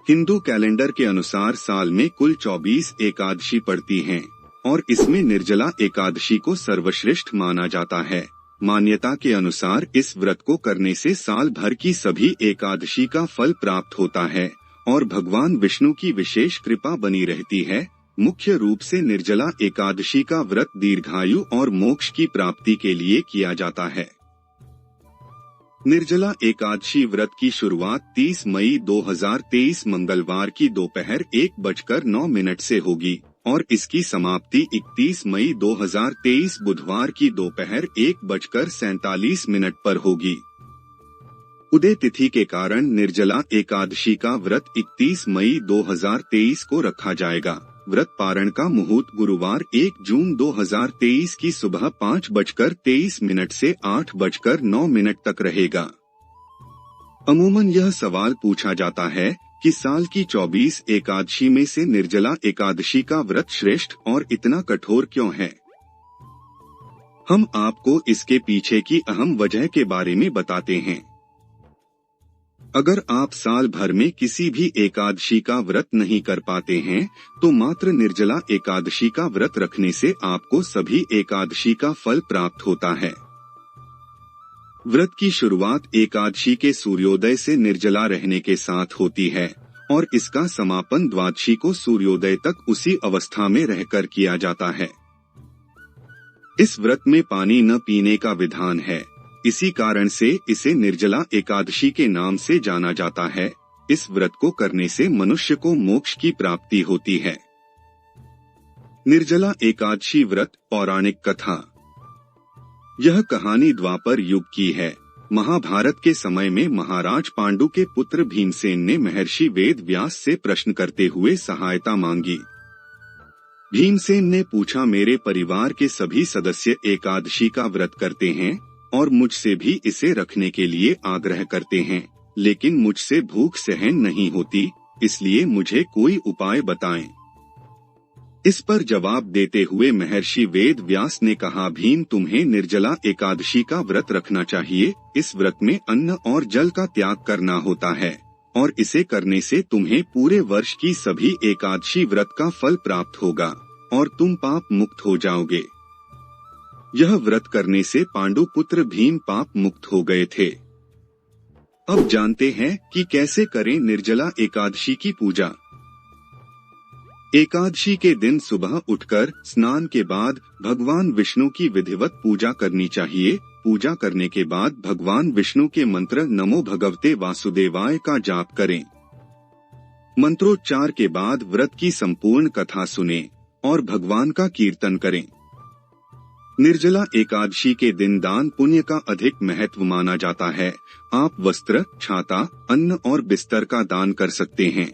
Hindu calendar के अनुसार साल में कुल 24 एकादशी पड़ती हैं और इसमें निर्जला एकादशी को सर्वश्रेष्ठ माना जाता है। मान्यता के अनुसार इस व्रत को करने से साल भर की सभी एकादशी का फल प्राप्त होता है और भगवान विष्णु की विशेष कृपा बनी रहती है। मुख्य रूप से निर्जला एकादशी का व्रत दीर्घायु और मोक्ष की प्राप्ति के लिए किया जाता है। निर्जला एकादशी व्रत की शुरुआत 30 मई 2023 मंगलवार की दोपहर 1:09 से होगी और इसकी समाप्ति 31 मई 2023 बुधवार की दोपहर 1:47 पर होगी। उदय तिथि के कारण निर्जला एकादशी का व्रत 31 मई 2023 को रखा जाएगा। व्रत पारण का मुहूर्त गुरुवार 1 जून 2023 की सुबह 5:23 से 8:09 तक रहेगा। अमूमन यह सवाल पूछा जाता है कि साल की 24 एकादशी में से निर्जला एकादशी का व्रत श्रेष्ठ और इतना कठोर क्यों है। हम आपको इसके पीछे की अहम वजह के बारे में बताते हैं। अगर आप साल भर में किसी भी एकादशी का व्रत नहीं कर पाते हैं तो मात्र निर्जला एकादशी का व्रत रखने से आपको सभी एकादशी का फल प्राप्त होता है। व्रत की शुरुआत एकादशी के सूर्योदय से निर्जला रहने के साथ होती है और इसका समापन द्वादशी को सूर्योदय तक उसी अवस्था में रहकर किया जाता है। इस व्रत में पानी न पीने का विधान है, इसी कारण से इसे निर्जला एकादशी के नाम से जाना जाता है। इस व्रत को करने से मनुष्य को मोक्ष की प्राप्ति होती है। निर्जला एकादशी व्रत पौराणिक कथा। यह कहानी द्वापर युग की है। महाभारत के समय में महाराज पांडु के पुत्र भीमसेन ने महर्षि वेद व्यास से प्रश्न करते हुए सहायता मांगी। भीमसेन ने पूछा, मेरे परिवार के सभी सदस्य एकादशी का व्रत करते हैं और मुझसे भी इसे रखने के लिए आग्रह करते हैं, लेकिन मुझसे भूख सहन नहीं होती, इसलिए मुझे कोई उपाय बताएं। इस पर जवाब देते हुए महर्षि वेद व्यास ने कहा, भीम, तुम्हें निर्जला एकादशी का व्रत रखना चाहिए। इस व्रत में अन्न और जल का त्याग करना होता है और इसे करने से तुम्हें पूरे वर्ष की सभी एकादशी व्रत का फल प्राप्त होगा और तुम पाप मुक्त हो जाओगे। यह व्रत करने से पांडु पुत्र भीम पाप मुक्त हो गए थे। अब जानते हैं कि कैसे करें निर्जला एकादशी की पूजा। एकादशी के दिन सुबह उठकर स्नान के बाद भगवान विष्णु की विधिवत पूजा करनी चाहिए। पूजा करने के बाद भगवान विष्णु के मंत्र नमो भगवते वासुदेवाय का जाप करें। मंत्रोच्चार के बाद व्रत की संपूर्ण कथा सुनें और भगवान का कीर्तन करें। निर्जला एकादशी के दिन दान पुण्य का अधिक महत्व माना जाता है। आप वस्त्र, छाता, अन्न और बिस्तर का दान कर सकते हैं।